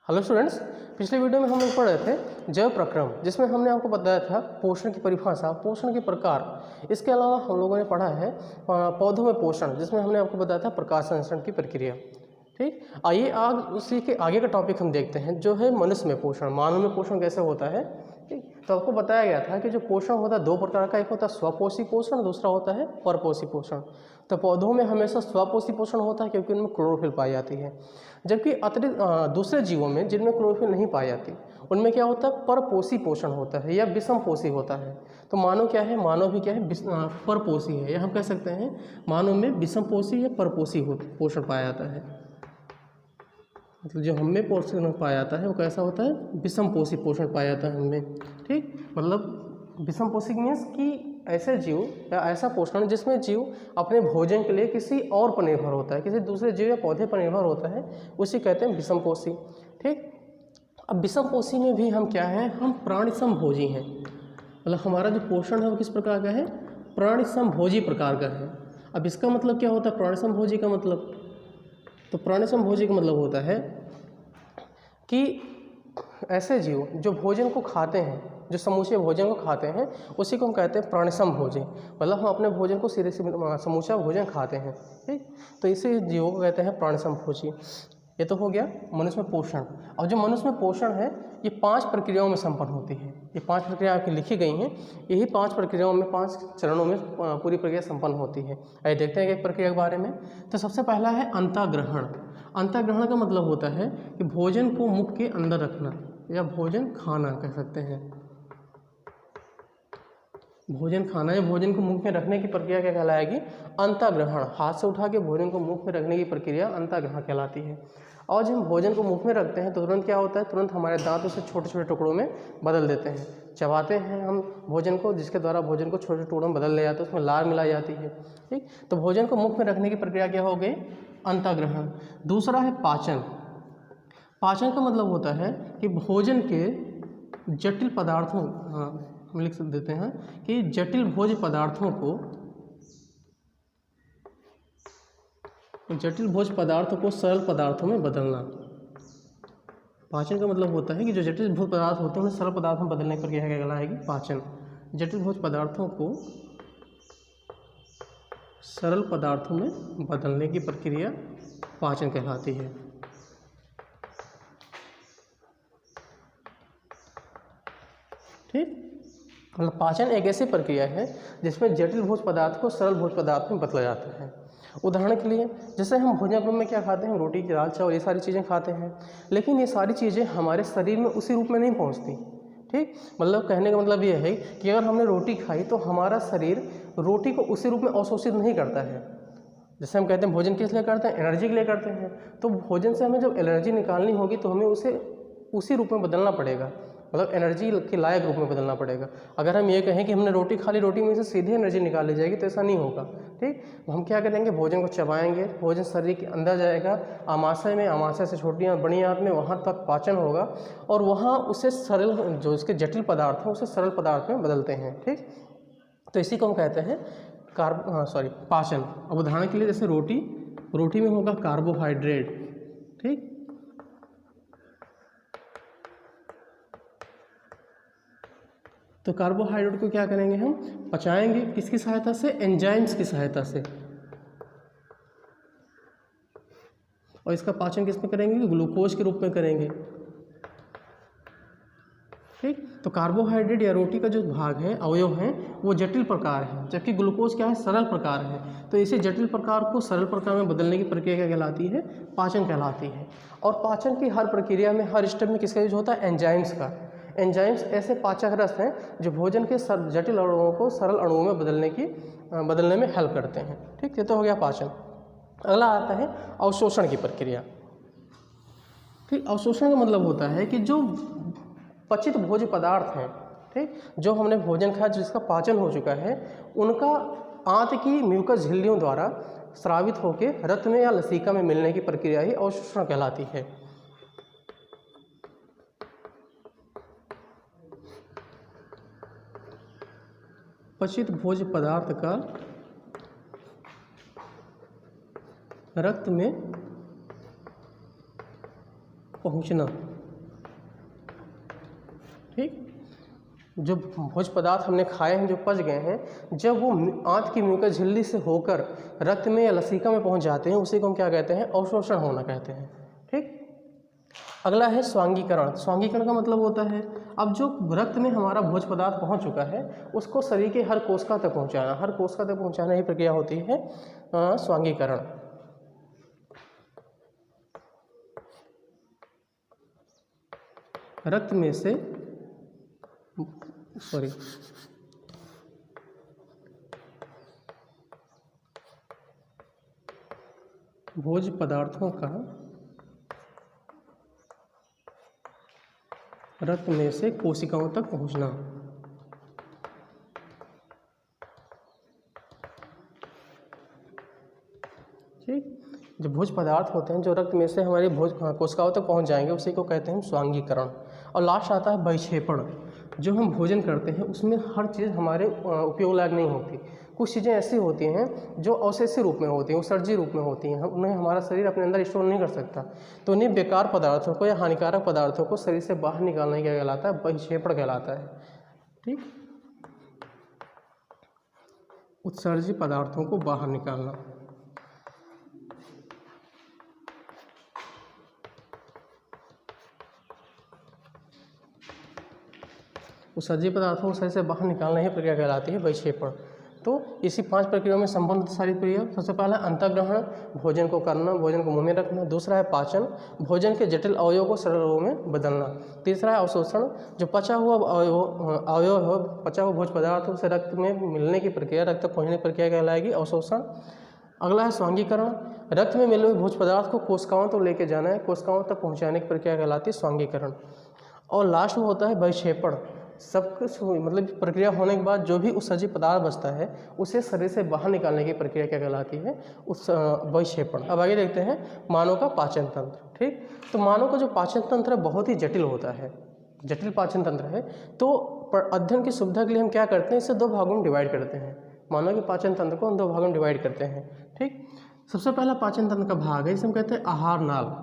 Hello students, पिछले video में हम लोग पढ़ रहे थे जैव प्रक्रम, जिसमें हमने आपको बताया था पोषण की परिभाषा, पोषण के प्रकार। इसके अलावा हम लोगों ने पढ़ा है पौधों में पोषण, जिसमें हमने आपको बताया था प्रकाश संश्लेषण की प्रक्रिया। ठीक, आइए आज उसी के आगे का टॉपिक हम देखते हैं, जो है मनुष्य में पोषण, मानव में पोषण कैसे होता है। ठीक, तो आपको बताया गया था कि जो पोषण होता है दो प्रकार का, एक होता है स्वपोषी पोषण, दूसरा होता है परपोषी पोषण। तो पौधों में हमेशा स्वपोषी पोषण होता है क्योंकि उनमें क्लोरोफिल पाई जाती है, जबकि अतिरिक्त दूसरे जीवों में जिनमें क्लोरोफिल नहीं पाई जाती उनमें क्या होता है, परपोषी पोषण होता है या विषमपोषी होता है। तो मानव क्या है, मानव भी क्या है, परपोषी है, या हम कह सकते हैं मानव में विषमपोषी या परपोषी पोषण पाया जाता है। मतलब जो हमें पोषण पाया जाता है वो कैसा होता है, विषमपोषी पोषण पाया जाता है हमें। ठीक, मतलब विषमपोषी मीन्स कि ऐसे जीव या ऐसा पोषण जिसमें जीव अपने भोजन के लिए किसी और पर निर्भर होता है, किसी दूसरे जीव या पौधे पर निर्भर होता है, उसी कहते हैं विषमपोषी। ठीक, अब विषमपोषी में भी हम क्या है, हम प्राणी समभोजी हैं। मतलब हमारा जो पोषण है वो किस प्रकार का है, प्राणी समभोजी प्रकार का है। अब इसका मतलब क्या होता है प्राणी समभोजी का मतलब, तो प्राणी समभोजी का मतलब होता है कि ऐसे जीव जो भोजन को खाते हैं, जो समूचे भोजन को खाते हैं, उसी को हम कहते हैं प्राणिसम भोजन। मतलब हम अपने भोजन को सीधे समूचा भोजन खाते हैं। ठीक, तो इसी जीवों को कहते हैं प्राणिसम भोजी। ये तो हो गया मनुष्य में पोषण। और जो मनुष्य में पोषण है ये 5 प्रक्रियाओं में संपन्न होती है। ये 5 प्रक्रिया आपकी लिखी गई हैं, यही 5 प्रक्रियाओं में, 5 चरणों में पूरी प्रक्रिया संपन्न होती है। आइए देखते हैं एक प्रक्रिया के बारे में। तो सबसे पहला है अंतःग्रहण। अंतःग्रहण का मतलब होता है कि भोजन को मुख के अंदर रखना, या भोजन खाना कह सकते हैं। भोजन खाना या भोजन को मुख में रखने की प्रक्रिया क्या कहलाएगी, अंतःग्रहण। हाथ से उठा के भोजन को मुख में रखने की प्रक्रिया अंतःग्रहण कहलाती है। और जब हम भोजन को मुख में रखते हैं तो तुरंत क्या होता है, तुरंत हमारे दांत उसे छोटे छोटे टुकड़ों में बदल देते हैं। चबाते हैं हम भोजन को, जिसके द्वारा भोजन को छोटे टुकड़ों में बदल लिया जाता है, उसमें लार मिलाई जाती है। ठीक, तो भोजन को मुख में रखने की प्रक्रिया क्या हो गई, अंतःग्रहण। दूसरा है पाचन। पाचन का मतलब होता है कि भोजन के जटिल पदार्थों, हम लिख देते हैं कि जटिल भोज्य पदार्थों को सरल पदार्थों में बदलना। पाचन का मतलब होता है कि जो जटिल भोज्य पदार्थ होते हैं उन्हें सरल पदार्थ में बदलने की प्रक्रिया क्या कहलाएगी, पाचन। जटिल भोज्य पदार्थों को सरल पदार्थों में बदलने की प्रक्रिया पाचन कहलाती है। ठीक, मतलब पाचन एक ऐसी प्रक्रिया है जिसमें जटिल भोज्य पदार्थ को सरल भोज्य पदार्थ में बदला जाता है। उदाहरण के लिए जैसे हम भोजन में क्या खाते हैं, रोटी, दाल, चावल, ये सारी चीज़ें खाते हैं, लेकिन ये सारी चीज़ें हमारे शरीर में उसी रूप में नहीं पहुंचती। ठीक, मतलब कहने का मतलब ये है कि अगर हमने रोटी खाई तो हमारा शरीर रोटी को उसी रूप में अवशोषित नहीं करता है। जैसे हम कहते हैं भोजन किस लिए करते हैं, एनर्जी के लिए करते हैं। तो भोजन से हमें जब एनर्जी निकालनी होगी तो हमें उसे उसी रूप में बदलना पड़ेगा, मतलब एनर्जी के लायक रूप में बदलना पड़ेगा। अगर हम ये कहें कि हमने रोटी खा ली, रोटी में से सीधे एनर्जी निकाल ली जाएगी, तो ऐसा नहीं होगा। ठीक, हम क्या करेंगे, भोजन को चबाएंगे, भोजन शरीर के अंदर जाएगा, आमाशय में, आमाशय से छोटी बड़ी आंत में, वहाँ तक पाचन होगा, और वहाँ उसे सरल, जो इसके जटिल पदार्थ हैं उसे सरल पदार्थ में बदलते हैं। ठीक, तो इसी को हम कहते हैं पाचन। अब उदाहरण के लिए जैसे रोटी में होगा कार्बोहाइड्रेट। ठीक, तो कार्बोहाइड्रेट को क्या करेंगे, हम पचाएंगे, किसकी सहायता से, एंजाइम्स की सहायता से। और इसका पाचन किस में करेंगे, ग्लूकोज के रूप में करेंगे। ठीक, तो कार्बोहाइड्रेट या रोटी का जो भाग है, अवयव है, वो जटिल प्रकार है, जबकि ग्लूकोज क्या है, सरल प्रकार है। तो इसे जटिल प्रकार को सरल प्रकार में बदलने की प्रक्रिया क्या कहलाती है, पाचन कहलाती है। और पाचन की हर प्रक्रिया में, हर स्टेप में किसका यूज होता है, एंजाइम्स का। एंजाइम्स ऐसे पाचक रस हैं जो भोजन के जटिल अणुओं को सरल अणुओं में बदलने में हेल्प करते हैं। ठीक, ये तो हो गया पाचन। अगला आता है अवशोषण की प्रक्रिया। ठीक, अवशोषण का मतलब होता है कि जो पचित भोज्य पदार्थ हैं, ठीक, जो हमने भोजन खाया, जिसका पाचन हो चुका है, उनका आंत की म्यूकस झिल्लियों द्वारा स्रावित होकर रक्त में या लसीका में मिलने की प्रक्रिया ही अवशोषण कहलाती है। पचित भोज्य पदार्थ का रक्त में पहुंचना ठीक। जो भोज्य पदार्थ हमने खाए हैं, जो पच गए हैं, जब वो आंत की म्यूकस झिल्ली से होकर रक्त में या लसीका में पहुंच जाते हैं, उसी को हम क्या कहते हैं? अवशोषण होना कहते हैं। ठीक। अगला है स्वांगीकरण। स्वांगीकरण का मतलब होता है अब जो रक्त में हमारा भोज्य पदार्थ पहुंच चुका है उसको शरीर के हर कोशिका तक पहुंचाना, हर कोशिका तक पहुंचाना ही प्रक्रिया होती है स्वांगीकरण। रक्त में से भोज्य पदार्थों का रक्त में से कोशिकाओं तक पहुंचना। ठीक। जो भोज्य पदार्थ होते हैं जो रक्त में से हमारी कोशिकाओं तक पहुंच जाएंगे उसी को कहते हैं स्वांगीकरण। और लास्ट आता है बहिक्षेपण। जो हम भोजन करते हैं उसमें हर चीज़ हमारे उपयोग लायक नहीं होती। कुछ चीज़ें ऐसी होती हैं जो अवशेषी रूप में होती हैं, उत्सर्जी रूप में होती हैं, उन्हें हमारा शरीर अपने अंदर स्टोर नहीं कर सकता। तो उन्हें बेकार पदार्थों को या हानिकारक पदार्थों को शरीर से बाहर निकालना क्या कहलाता है? बहिक्षेपण कहलाता है। ठीक। उत्सर्जी पदार्थों को बाहर निकालना। उत्सर्जी पदार्थों को शरीर से बाहर निकालना ही प्रक्रिया कहलाती है बहिक्षेपण। तो इसी 5 प्रक्रियाओं में संबंधित सारी प्रक्रिया। सबसे पहला अंतःग्रहण, भोजन को करना, भोजन को मुंह में रखना। दूसरा है पाचन, भोजन के जटिल अवयवों को सरल रूप में बदलना। तीसरा है अवशोषण, जो पचा हुआ अवयव हो, पचा हुआ भोज्य पदार्थ उसे रक्त में मिलने की प्रक्रिया, रक्त तक पहुँचने की प्रक्रिया कहलाएगी अवशोषण। अगला है स्वांगीकरण, रक्त में मिले हुए भोज्य पदार्थ को कोशिकाओं तक लेके जाना है, कोशिकाओं तक पहुँचाने की प्रक्रिया कहलाती है स्वांगीकरण। और लास्ट में होता है बहिक्षेपण। सब कुछ मतलब प्रक्रिया होने के बाद जो भी उत्सर्जी पदार्थ बचता है उसे शरीर से बाहर निकालने की प्रक्रिया क्या कहलाती है? उस बहिक्षेपण। अब आगे देखते हैं मानव का पाचन तंत्र। ठीक। तो मानव का जो पाचन तंत्र है बहुत ही जटिल होता है, जटिल पाचन तंत्र है। तो अध्ययन की सुविधा के लिए हम क्या करते हैं? इसे 2 भागों में डिवाइड करते हैं। मानव के पाचन तंत्र को हम 2 भागों में डिवाइड करते हैं। ठीक। सबसे पहला पाचन तंत्र का भाग है इसे हम कहते हैं आहार नाल।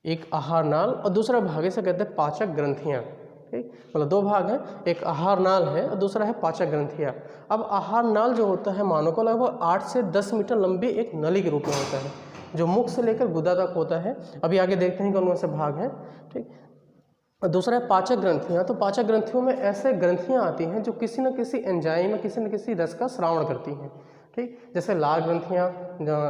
एक आहार नाल और दूसरा भाग इसे कहते हैं पाचक ग्रंथियाँ। ठीक। मतलब 2 भाग हैं, एक आहार नाल है और दूसरा है पाचक ग्रंथियाँ। अब आहार नाल जो होता है मानव को लगभग 8 से 10 मीटर लंबी एक नली के रूप में होता है जो मुख से लेकर गुदा तक होता है। अभी आगे देखते हैं कौन से भाग हैं। ठीक। और दूसरा है पाचक ग्रंथियाँ। तो पाचक ग्रंथियों में ऐसे ग्रंथियाँ आती हैं जो किसी न किसी एंजाइम में किसी न किसी रस का स्रावण करती हैं। ठीक। जैसे लाल ग्रंथियाँ,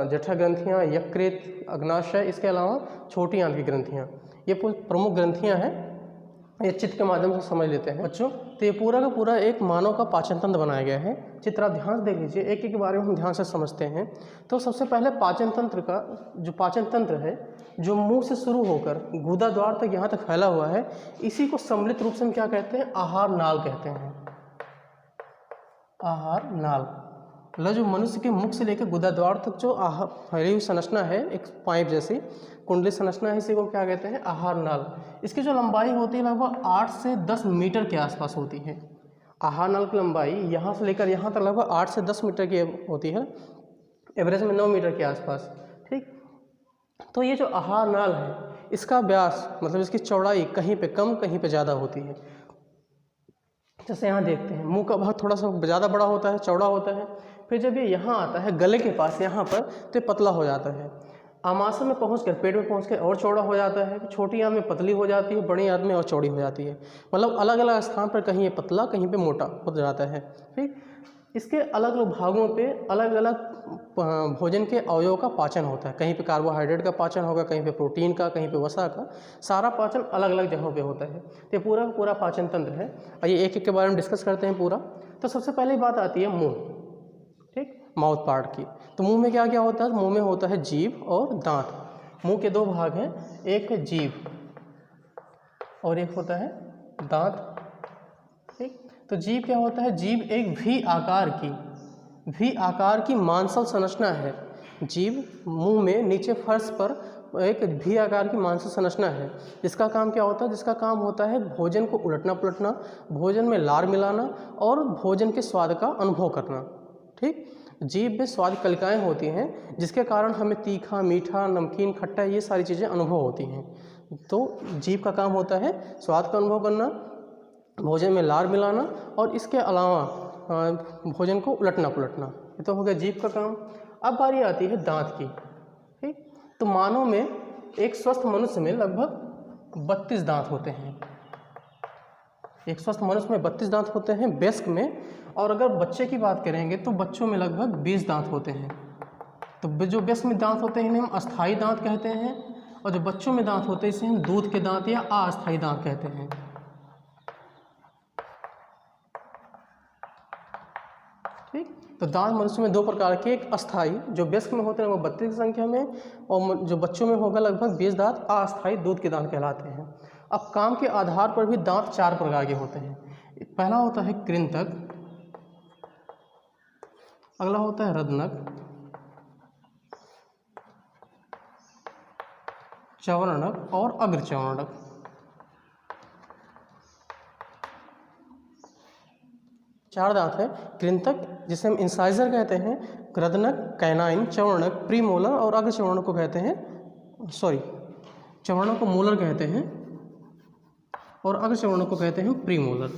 जठर ग्रंथियाँ, यकृत, अग्नाशय, इसके अलावा छोटी आंत की ग्रंथियाँ, ये प्रमुख ग्रंथियाँ हैं। ये चित्र के माध्यम से समझ लेते हैं बच्चों। तो ये पूरा का पूरा एक मानव का पाचन तंत्र बनाया गया है। चित्र आप ध्यान से देख लीजिए, एक एक के बारे में हम ध्यान से समझते हैं। तो सबसे पहले पाचन तंत्र का जो पाचन तंत्र है जो मुंह से शुरू होकर गुदा द्वार तक यहाँ तक फैला हुआ है, इसी को सम्मिलित रूप से हम क्या कहते हैं? आहार नाल कहते हैं। आहार नाल मतलब जो मनुष्य के मुख से लेकर गुदा द्वार तक जो फैली हुई संरचना है, एक पाइप जैसी कुंडली संरचना है, इसी को क्या कहते हैं? आहार नाल। इसकी जो लंबाई होती है लगभग 8 से 10 मीटर के आसपास होती है। आहार नाल की लंबाई यहाँ से लेकर यहाँ तक लगभग 8 से 10 मीटर की होती है, एवरेज में 9 मीटर के आसपास। ठीक। तो ये जो आहार नाल है इसका व्यास मतलब इसकी चौड़ाई कहीं पे कम कहीं पे ज़्यादा होती है। जैसे यहाँ देखते हैं मुंह का भाग थोड़ा सा ज़्यादा बड़ा होता है, चौड़ा होता है। फिर जब ये यहाँ आता है गले के पास यहाँ पर तो पतला हो जाता है। आमाशय में पहुंचकर पेट में पहुंचकर और चौड़ा हो जाता है। छोटी आंत में पतली हो जाती है, बड़ी आंत में और चौड़ी हो जाती है। मतलब अलग अलग स्थान पर कहीं ये पतला कहीं पे मोटा हो जाता है। ठीक। इसके अलग अलग भागों पे अलग अलग भोजन के अवयवों का पाचन होता है। कहीं पे कार्बोहाइड्रेट का पाचन होगा, कहीं पे प्रोटीन का, कहीं पे वसा का। सारा पाचन अलग अलग जगहों पे होता है। तो ये पूरा पूरा पाचन तंत्र है। आइए एक एक के बारे में डिस्कस करते हैं पूरा। तो सबसे पहले बात आती है मुँह। ठीक। माउथ पार्ट की। तो मुंह में क्या क्या होता है? मुंह में होता है जीभ और दांत। मुंह के 2 भाग हैं, एक है जीभ और एक होता है दांत। ठीक। तो जीभ क्या होता है? जीभ एक वी आकार की मांसल संरचना है। जीभ मुंह में नीचे फर्श पर एक वी आकार की मांसल संरचना है। जिसका काम क्या होता है? जिसका काम होता है भोजन को उलटना पुलटना, भोजन में लार मिलाना और भोजन के स्वाद का अनुभव करना। ठीक। जीभ में स्वाद कलिकाएँ होती हैं जिसके कारण हमें तीखा, मीठा, नमकीन, खट्टा ये सारी चीज़ें अनुभव होती हैं। तो जीभ का काम होता है स्वाद का अनुभव करना, भोजन में लार मिलाना और इसके अलावा भोजन को उलटना पुलटना। ये तो हो गया जीभ का काम। अब बारी आती है दांत की। ठीक, तो मानव में एक स्वस्थ मनुष्य में लगभग 32 दांत होते हैं। एक स्वस्थ मनुष्य में 32 दांत होते हैं वयस्क में, और अगर बच्चे की बात करेंगे तो बच्चों में लगभग 20 दांत होते हैं। तो जो वयस्क में दांत होते हैं इन्हें हम अस्थायी दांत कहते हैं, और जो बच्चों में दांत होते हैं इसे हम दूध के दांत या अस्थायी दांत कहते हैं। ठीक, तो दांत मनुष्य में दो प्रकार के, एक अस्थायी जो वयस्क में होते हैं वो 32 की संख्या में, और जो बच्चों में होगा लगभग 20 दांत अस्थायी दूध के दांत कहलाते हैं। अब काम के आधार पर भी दांत 4 प्रकार के होते हैं। पहला होता है कृंतक, अगला होता है रदनक, चवर्णक और अग्रचवर्णक। चार दांत है, कृंतक जिसे हम इंसाइजर कहते हैं, रदनक, कैनाइन, चवर्णक, प्रीमोलर और अग्रचवर्णक को कहते हैं, चवर्णक को मोलर कहते हैं और अग्रचवर्णक को कहते हैं प्रीमोलर।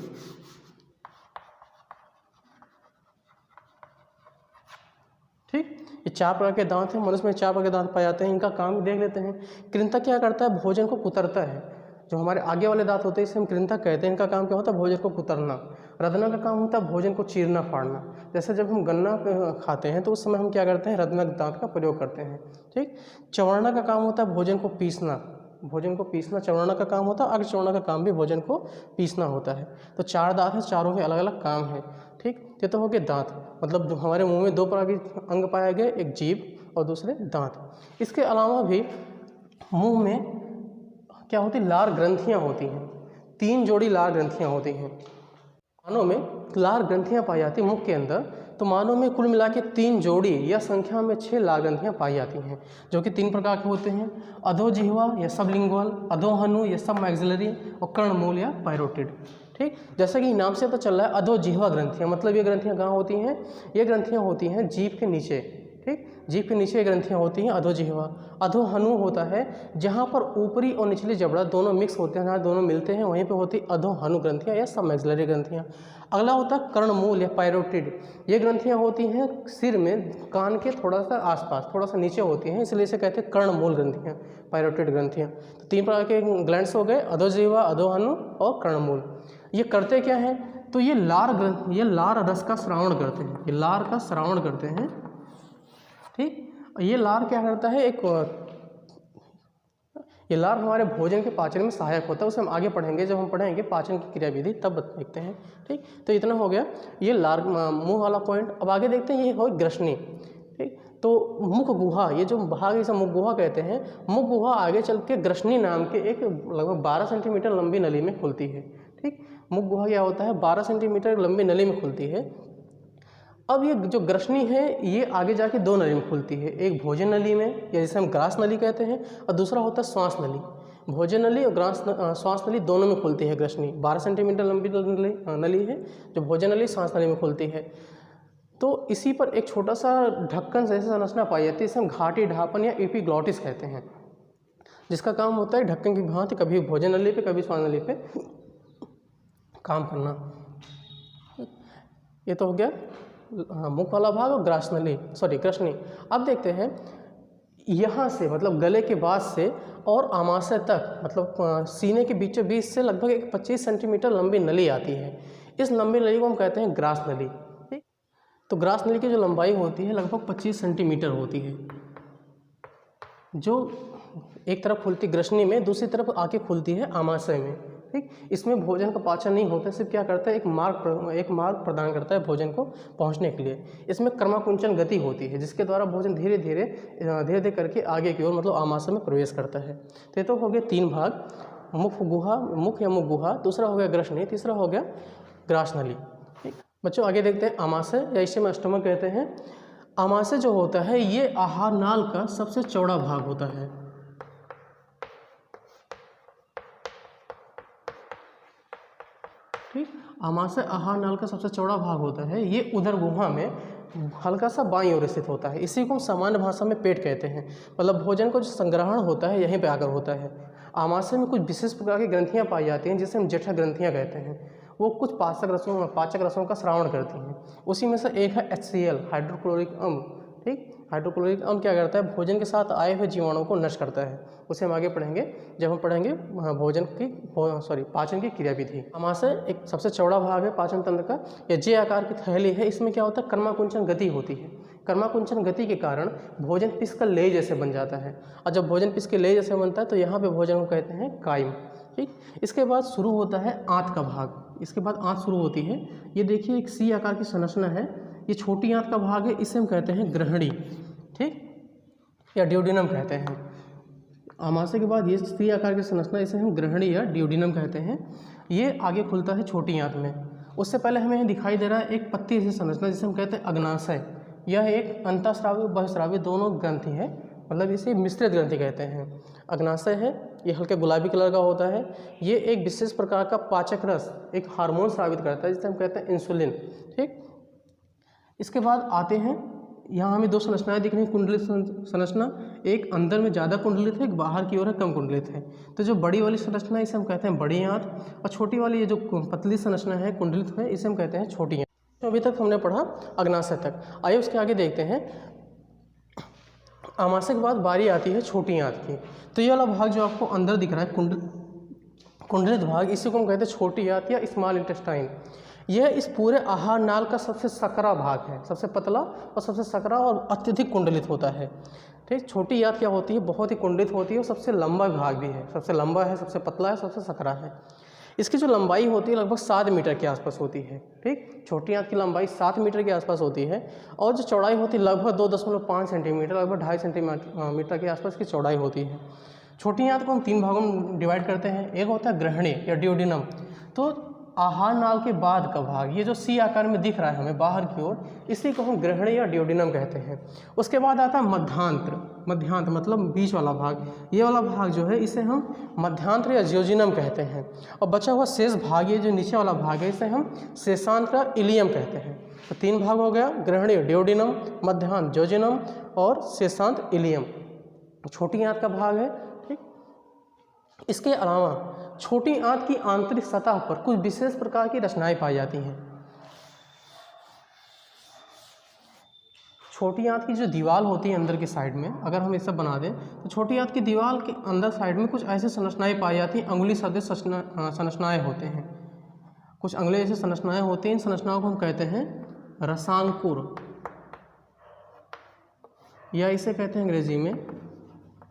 ठीक, ये 4 प्रकार के दांत हैं। मनुष्य में 4 प्रकार के दांत पाए जाते हैं। इनका काम देख लेते हैं। कृंतक क्या करता है, भोजन को कुतरता है। जो हमारे आगे वाले दांत होते हैं इसे हम कृंतक कहते हैं। इनका काम क्या होता है, भोजन को कुतरना। रदनक का काम होता है भोजन को चीरना फाड़ना। जैसे जब हम गन्ना खाते हैं तो उस समय हम क्या करते हैं, रदनक दांत का प्रयोग करते हैं। ठीक, चवर्णक का काम होता है भोजन को पीसना, भोजन को पीसना चवर्णक का काम होता है। अग्रचवर्णक का काम भी भोजन को पीसना होता है। तो 4 दांत हैं, चारों के अलग अलग काम है। ठीक, ये तो हो गए दांत, मतलब जो हमारे मुंह में 2 प्रकार के अंग पाए गए, एक जीभ और दूसरे दांत। इसके अलावा भी मुंह में क्या होती है, लार ग्रंथियां होती हैं। 3 जोड़ी लार ग्रंथियां होती हैं। मानव में लार ग्रंथियां पाई जाती हैं मुख के अंदर। तो मानव में कुल मिला के 3 जोड़ी या संख्या में 6 लार ग्रंथियां पाई जाती हैं, जो कि 3 प्रकार के होते हैं, अधोजिह्वा या सबलिंगुअल, अधोहनु या सब मैक्सिलरी और कर्णमूल या पैरोटिड। ठीक, जैसा कि नाम से पता चल रहा है अधोजिह्वा ग्रंथियां, मतलब ये ग्रंथियां कहाँ होती हैं, ये ग्रंथियां होती हैं जीभ के नीचे। ठीक, जीभ के नीचे ग्रंथियां होती हैं अधोजिह्वा। अधोहनु होता है जहाँ पर ऊपरी और निचली जबड़ा दोनों मिक्स होते हैं, जहाँ दोनों मिलते हैं वहीं पे होती अधोहनु ग्रंथियां या सब मैक्सिलरी ग्रंथियां। अगला होता है कर्णमूल या पैरोटिड। ये ग्रंथियां होती हैं सिर में, कान के थोड़ा सा आसपास, थोड़ा सा नीचे होती हैं, इसलिए इसे कहते हैं कर्णमूल ग्रंथियां, पैरोटिड ग्रंथियां। तो 3 प्रकार के ग्लैंड्स हो गए, अधोजिह्वा, अधोहनु और कर्णमूल। ये करते क्या हैं, तो ये लार रस का श्रावण करते हैं, ये लार का श्रावण करते हैं। ठीक, ये लार क्या करता है, ये लार हमारे भोजन के पाचन में सहायक होता है। उसे हम आगे पढ़ेंगे, जब हम पढ़ेंगे पाचन की क्रिया विधि तब देखते हैं। ठीक, तो इतना हो गया ये लार मुंह वाला पॉइंट। अब आगे देखते हैं, ये हो ग्रसनी। ठीक, तो मुख गुहा, ये जो भाग इसे मुख गुहा कहते हैं। मुख गुहा आगे चल के ग्रसनी नाम के एक लगभग 12 सेंटीमीटर लंबी नली में खुलती है। ठीक, मुख गुहा क्या होता है, 12 सेंटीमीटर लंबी नली में खुलती है। अब ये जो ग्रसनी है ये आगे जाके 2 नली में खुलती है, एक भोजन नली में या जिसे हम ग्रास नली कहते हैं, और दूसरा होता है श्वास नली। भोजन नली और श्वास नली दोनों में खुलती है ग्रसनी। 12 सेंटीमीटर लंबी नली है जो भोजन नली श्वास नली में खुलती है। तो इसी पर एक छोटा सा ढक्कन जैसे संरचना पाई जाती है, इसे हम घाटी ढापन या एपिग्लॉटिस कहते हैं, जिसका काम होता है ढक्कन की भांति कभी भोजन नली पे कभी श्वास नली पे काम करना। ये तो हो गया मुख वाला भाग और ग्रसनी। अब देखते हैं यहाँ से, मतलब गले के बाद से और आमाशय तक, मतलब सीने के बीचों बीच से लगभग एक 25 सेंटीमीटर लंबी नली आती है। इस लंबी नली को हम कहते हैं ग्रास नली। ठीक, तो ग्रास नली की जो लंबाई होती है लगभग 25 सेंटीमीटर होती है, जो एक तरफ खुलती ग्रसनी में, दूसरी तरफ आके खुलती है आमाशय में। ठीक, इसमें भोजन का पाचन नहीं होता, सिर्फ क्या करता है एक मार्ग प्रदान करता है भोजन को पहुंचने के लिए। इसमें कर्माकुंचन गति होती है, जिसके द्वारा भोजन धीरे धीरे करके आगे की ओर, मतलब आमाशय में प्रवेश करता है। तो ये तो हो गए 3 भाग, मुख या मुख गुहा, दूसरा हो गया ग्रसनी, तीसरा हो गया ग्रास नली। ठीक, बच्चों आगे देखते हैं आमाशय, या इसे हम स्टमक कहते हैं। आमाशय जो होता है ये आहार नाल का सबसे चौड़ा भाग होता है। ठीक, आमाशय आहार नाल का सबसे चौड़ा भाग होता है। ये उदर गुहा में हल्का सा बाईं ओर स्थित होता है। इसी को हम सामान्य भाषा में पेट कहते हैं, मतलब भोजन को जो संग्रहण होता है यहीं पे आकर होता है। आमाशय में कुछ विशेष प्रकार की ग्रंथियाँ पाई जाती हैं जिसे हम जठर ग्रंथियाँ कहते हैं। वो कुछ पाचक रसों का स्रावण करती हैं। उसी में से एक है HCl, हाइड्रोक्लोरिक अम्ल। ठीक, हाइड्रोक्लोरिक अम्ल क्या करता है, भोजन के साथ आए हुए जीवाणुओं को नष्ट करता है। उसे हम आगे पढ़ेंगे जब हम पढ़ेंगे पाचन की क्रियाविधि। आमाशय एक सबसे चौड़ा भाग है पाचन तंत्र का, या जे आकार की थैली है। इसमें क्या होता है, कर्माकुंचन गति होती है। कर्माकुंचन गति के कारण भोजन पिस कर लेय जैसे बन जाता है, और जब भोजन पिस के लेय जैसे बनता है तो यहाँ पे भोजन को कहते हैं कायम। ठीक, इसके बाद शुरू होता है आंत का भाग। इसके बाद आंत शुरू होती है। ये देखिए एक सी आकार की संरचना है, ये छोटी आंत का भाग है, इसे हम कहते हैं ग्रहणी। ठीक, या ड्यूडिनम कहते हैं। आमाशय के बाद ये सी आकार की संरचना, इसे हम ग्रहणी या ड्यूडिनम कहते हैं। ये आगे खुलता है छोटी आंत में। उससे पहले हमें दिखाई दे रहा है एक पत्ती जैसी संरचना जिसे हम कहते हैं अग्नाशय। यह एक अंतःस्रावी बहिःस्रावी दोनों ग्रंथि है, मतलब इसे मिश्रित ग्रंथि कहते हैं। अग्नाशय है, ये हल्के गुलाबी कलर का होता है। ये एक विशेष प्रकार का पाचक रस, एक हार्मोन स्रावित करता है जिसे हम कहते हैं इंसुलिन। ठीक, इसके बाद आते हैं, यहाँ हमें दो संरचनाएं दिख रही हैं, कुंडलित संरचना। एक अंदर में ज़्यादा कुंडलित है, एक बाहर की ओर है कम कुंडलित है। तो जो बड़ी वाली संरचना है इसे हम कहते हैं बड़ी आंत, और छोटी वाली ये जो पतली संरचना है कुंडलित है इसे हम कहते हैं छोटी आंत। तो अभी तक हमने पढ़ा अग्नाशय तक। आइए उसके आगे देखते हैं। आमाशय के बाद बारी आती है छोटी आंत की। तो ये वाला भाग जो आपको अंदर दिख रहा है कुंडलित भाग, इसी को हम कहते हैं छोटी आंत या स्मॉल इंटेस्टाइन। यह इस पूरे आहार नाल का सबसे सकरा भाग है, सबसे पतला और सबसे सकरा और अत्यधिक कुंडलित होता है। ठीक, छोटी आंत क्या होती है, बहुत ही कुंडलित होती है और सबसे लंबा भाग भी है, सबसे लंबा है, सबसे पतला है, सबसे सकरा है। इसकी जो लंबाई होती है लगभग 7 मीटर के आसपास होती है। ठीक, छोटी आंत की लंबाई 7 मीटर के आसपास होती है, और जो चौड़ाई होती है लगभग 2.5 सेंटीमीटर, लगभग 2.5 सेंटीमीटर के आसपास की चौड़ाई होती है। छोटी आंत को हम 3 भागों में डिवाइड करते हैं। एक होता है ग्रहणी या ड्यूडिनम, तो आहार नाल के बाद का भाग, ये जो सी आकार में दिख रहा है हमें बाहर की ओर, इसी को हम ग्रहणी या ड्यूडिनम कहते हैं। उसके बाद आता है मध्यांत्र। मध्यांत्र मतलब बीच वाला भाग। ये वाला भाग जो है इसे हम मध्यांत्र या जियोजिनम कहते हैं। और बचा हुआ शेष भाग, ये जो नीचे वाला भाग है, इसे हम शेषांत्र या इलियम कहते हैं। तो 3 भाग हो गया, ग्रहणी ड्यूडिनम, मध्यांत्र जियोजिनम और शेषांत्र इलियम, छोटी आंत का भाग है। ठीक, इसके अलावा छोटी आंत की आंतरिक सतह पर कुछ विशेष प्रकार की रचनाएं पाई जाती हैं। छोटी आंत की जो दीवार होती है अंदर की साइड में, अगर हम इसे बना दें तो छोटी आंत की दीवार के अंदर साइड में कुछ ऐसी संरचनाएं पाई जाती हैं, अंगुली सदृश संरचनाएं होते हैं। कुछ अंगुली जैसी संरचनाएं होती हैं। इन संरचनाओं को हम कहते हैं रसांकुर, या इसे कहते हैं अंग्रेजी में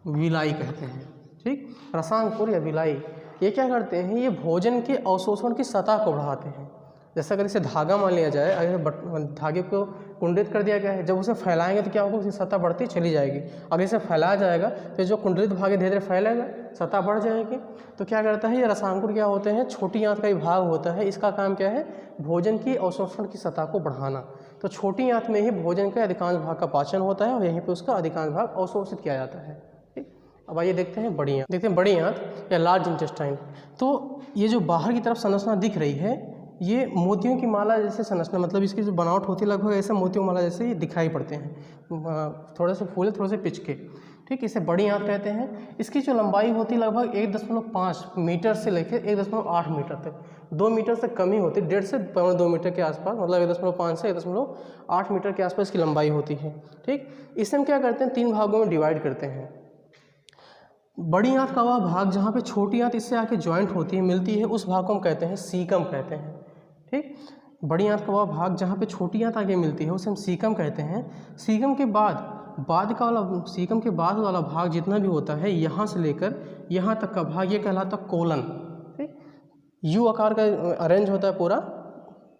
विलाई कहते हैं। ठीक, रसांकुर या विलाई, ये क्या करते हैं, ये भोजन के अवशोषण की सतह को बढ़ाते हैं। जैसे अगर इसे धागा मान लिया जाए, अगर धागे को कुंडलित कर दिया गया है, जब उसे फैलाएंगे तो क्या होगा, उसकी सतह बढ़ती चली जाएगी। अगर इसे फैलाया जाएगा तो जो कुंडलित भाग धीरे धीरे फैलेगा, सतह बढ़ जाएगी। तो क्या करता है, ये रसांकुर क्या होते हैं, छोटी आंत का ही भाग होता है। इसका काम क्या है, भोजन की अवशोषण की सतह को बढ़ाना। तो छोटी आंत में ही भोजन के अधिकांश भाग का पाचन होता है और यहीं पर उसका अधिकांश भाग अवशोषित किया जाता है। अब आइए देखते हैं बड़ी आंत। देखते हैं बड़ी आंत या लार्ज इंटेस्टाइन। तो ये जो बाहर की तरफ संरचना दिख रही है, ये मोतियों की माला जैसे संरचना, मतलब इसकी जो बनावट होती है लगभग ऐसे मोतियों की माला जैसे ये दिखाई पड़ते हैं, थोड़े से फूले थोड़े से पिचके। ठीक, इसे बड़ी आंत कहते हैं। इसकी जो लंबाई होती है लगभग 1.5 मीटर से लेकर 1.8 मीटर तक, 2 मीटर से कम ही होती है, 1.5 से 2 मीटर के आसपास, मतलब 1.5 से 1.8 मीटर के आसपास इसकी लंबाई होती है। ठीक, इसे हम क्या करते हैं, 3 भागों में डिवाइड करते हैं। बड़ी आंत का वह भाग जहाँ पे छोटी आंत इससे आके ज्वाइंट होती है, मिलती है, उस भाग को हम कहते हैं सीकम कहते हैं। ठीक, बड़ी आंत का वह भाग जहाँ पे छोटी आंत आगे मिलती है उसे हम सीकम कहते हैं। सीकम के बाद वाला भाग जितना भी होता है, यहाँ से लेकर यहाँ तक का भाग, ये कहलाता कोलन। ठीक, यू आकार का अरेंज होता है पूरा,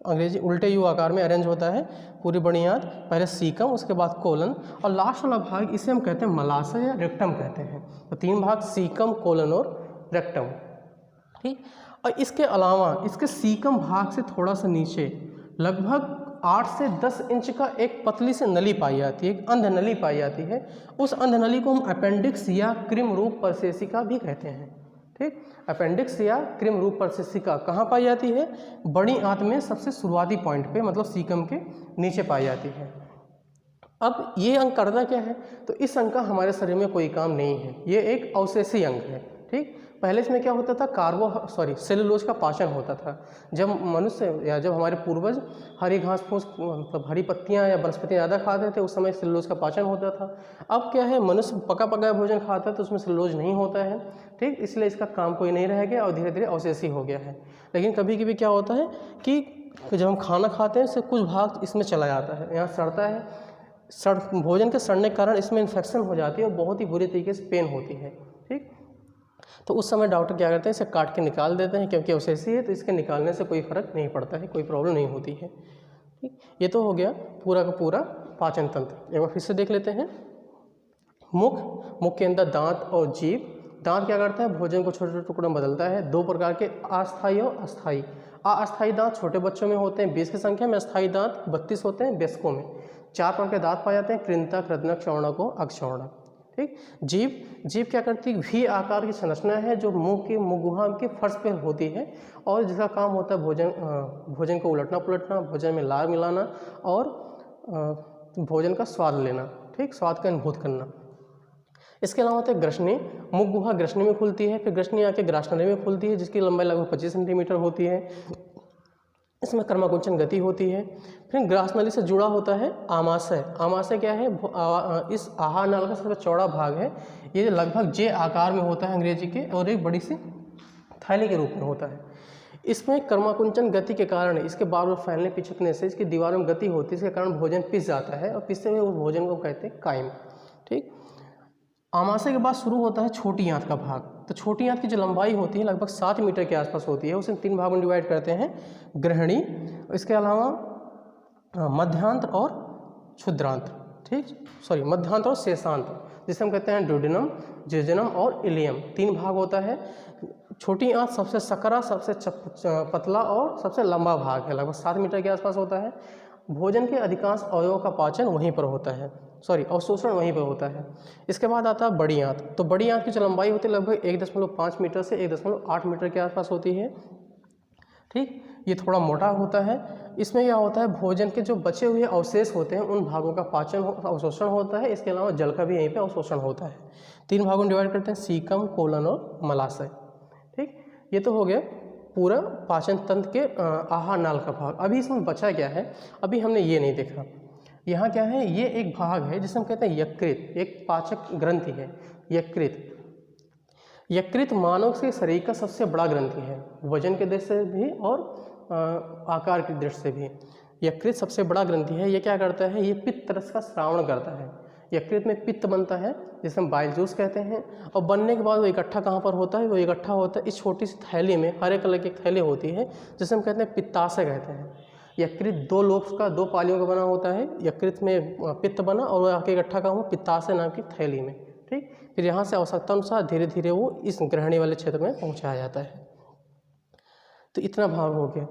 अंग्रेजी उल्टे यू आकार में अरेंज होता है पूरी बड़ी आंत। पहले सीकम, उसके बाद कोलन, और लास्ट वाला भाग इसे हम कहते हैं मलाशय या रेक्टम कहते हैं। तो 3 भाग, सीकम, कोलन और रेक्टम। ठीक, और इसके अलावा इसके सीकम भाग से थोड़ा सा नीचे लगभग 8 से 10 इंच का एक पतली सी नली पाई जाती है, एक अंध नली पाई जाती है। उस अंध नली को हम अपेंडिक्स या कृम रूप परसेसिका भी कहते हैं। ठीक, अपेंडिक्स या कृम रूप परसेसिका कहाँ पाई जाती है, बड़ी आंत में सबसे शुरुआती पॉइंट पे, मतलब सीकम के नीचे पाई जाती है। अब ये अंग करता क्या है, तो इस अंग का हमारे शरीर में कोई काम नहीं है, ये एक अवशेषी अंग है। ठीक। पहले इसमें क्या होता था, सेलुलोज का पाचन होता था। जब मनुष्य या जब हमारे पूर्वज हरी घास फूस मतलब हरी पत्तियां या वनस्पतियां ज़्यादा खाते थे, उस समय सेलुलोज का पाचन होता था। अब क्या है, मनुष्य पका पकाया भोजन खाता है तो उसमें सेलुलोज नहीं होता है, ठीक। इसलिए इसका काम कोई नहीं रह गया और धीरे धीरे अवशेष ही हो गया है। लेकिन कभी कभी क्या होता है कि जब हम खाना खाते हैं इससे कुछ भाग इसमें चला जाता है, यहाँ सड़ता है, भोजन के सड़ने के कारण इसमें इन्फेक्शन हो जाती है और बहुत ही बुरी तरीके से पेन होती है, ठीक। तो उस समय डॉक्टर क्या करते हैं, इसे काट के निकाल देते हैं, क्योंकि अवशेषी है तो इसके निकालने से कोई फर्क नहीं पड़ता है, कोई प्रॉब्लम नहीं होती है, ठीक। ये तो हो गया पूरा का पूरा पाचन तंत्र। एक बार फिर से देख लेते हैं। मुख के अंदर दांत और जीभ। दांत क्या करता है, भोजन को छोटे छोटे टुकड़ों में बदलता है। दो प्रकार के, अस्थायी और अस्थायी। अस्थायी दांत छोटे बच्चों में होते हैं 20 की संख्या में, अस्थायी दांत 32 होते हैं वयस्कों में। 4 प्रकार के दांत पाए जाते हैं, कृंतक, कृदनक, चौड़क और अकचौड़क, ठीक। जीभ क्या करती है, वी आकार की संरचना है जो मुंह गुहा के फर्श पर होती है और जिसका काम होता है भोजन को उलटना पुलटना, भोजन में लार मिलाना और भोजन का स्वाद लेना, ठीक, स्वाद का अनुभूत करना। इसके अलावा होता है ग्रसनी। मुख गुहा ग्रसनी में खुलती है, फिर ग्रसनी आके ग्रासनली में खुलती है जिसकी लंबाई लगभग 25 सेंटीमीटर होती है। इसमें कर्माकुंचन गति होती है। फिर ग्रासनली से जुड़ा होता है आमाशय। आमाशय क्या है, इस आहार नाल का सबसे चौड़ा भाग है। ये लगभग जे आकार में होता है अंग्रेजी के, और एक बड़ी सी थैली के रूप में होता है। इसमें कर्माकुंचन गति के कारण, इसके बार बार फैलने पिचकने से इसकी दीवारों में गति होती है, इसके कारण भोजन पिस जाता है और पिसते हुए वो भोजन को कहते हैं कायम, ठीक। आमाशय के बाद शुरू होता है छोटी आंत का भाग। तो छोटी आंत की जो लंबाई होती है लगभग 7 मीटर के आसपास होती है। उसे 3 भागों में डिवाइड करते हैं, ग्रहणी, इसके अलावा मध्यांत और क्षुद्रांत, ठीक, मध्यांत और शेषांत, जिसे हम कहते हैं ड्यूडेनम, जेजुनम और इलियम। 3 भाग होता है। छोटी आंत सबसे सकरा, सबसे पतला और सबसे लंबा भाग है, लगभग 7 मीटर के आसपास होता है। भोजन के अधिकांश अवयवों का पाचन वहीं पर होता है, अवशोषण वहीं पर होता है। इसके बाद आता है बड़ी आंत। तो बड़ी आंत की जो लंबाई होती है लगभग 1.5 मीटर से 1.8 मीटर के आसपास होती है, ठीक। ये थोड़ा मोटा होता है। इसमें क्या होता है, भोजन के जो बचे हुए अवशेष होते हैं उन भागों का पाचन अवशोषण होता है। इसके अलावा जल का भी यहीं पे अवशोषण होता है। 3 भागों में डिवाइड करते हैं, सीकम, कोलन और मलाशय, ठीक। ये तो हो गया पूरा पाचन तंत्र के आहार नाल का भाग। अभी इसमें बचा क्या है, अभी हमने ये नहीं देखा। यहाँ क्या है, ये एक भाग है जिसे हम कहते हैं यकृत, एक पाचक ग्रंथि है यकृत। यकृत मानव के शरीर का सबसे बड़ा ग्रंथि है, वजन के दृष्टि से भी और आकार की दृष्टि से भी। यकृत सबसे बड़ा ग्रंथि है। ये क्या करता है, ये पित्त रस का श्रावण करता है। यकृत में पित्त बनता है जिसे हम बाइल जूस कहते हैं, और बनने के बाद वो इकट्ठा कहाँ पर होता है, वो इकट्ठा होता है इस छोटी सी थैली में, हरे कलर की एक थैली होती है जिसे हम कहते हैं पित्ताशय कहते हैं। यकृत 2 लोब्स का, 2 पालियों का बना होता है। यकृत में पित्त बना और वो आके इकट्ठा कहाँ हुआ, पित्ताशय नाम की थैली में, ठीक। फिर यहाँ से आवश्यकता अनुसार धीरे धीरे वो इस ग्रहणी वाले क्षेत्र में पहुँचाया जाता है। तो इतना भाग हो गया।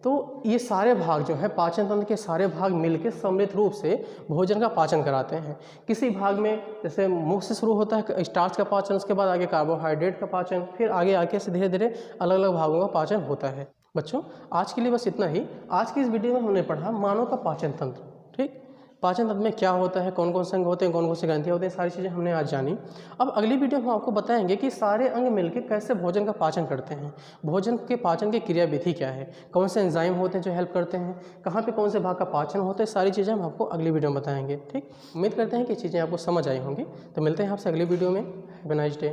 तो ये सारे भाग जो है, पाचन तंत्र के सारे भाग मिलकर सम्मिलित रूप से भोजन का पाचन कराते हैं। किसी भाग में जैसे मुख से शुरू होता है स्टार्च का पाचन, उसके बाद आगे कार्बोहाइड्रेट का पाचन, फिर आगे आगे से धीरे धीरे अलग अलग भागों का पाचन होता है। बच्चों आज के लिए बस इतना ही। आज की इस वीडियो में हमने पढ़ा मानव का पाचन तंत्र, ठीक। पाचन तंत्र में क्या होता है, कौन कौन से अंग होते हैं, कौन कौन सी ग्रंथियाँ होती हैं, सारी चीज़ें हमने आज जानी। अब अगली वीडियो में हम आपको बताएंगे कि सारे अंग मिलकर कैसे भोजन का पाचन करते हैं, भोजन के पाचन की क्रिया विधि क्या है, कौन से एंजाइम होते हैं जो हेल्प करते हैं, कहाँ पे कौन से भाग का पाचन होता है, सारी चीज़ें हम आपको अगली वीडियो में बताएंगे, ठीक। उम्मीद करते हैं कि चीज़ें आपको समझ आई होंगी। तो मिलते हैं आपसे अगली वीडियो में। Have a nice day.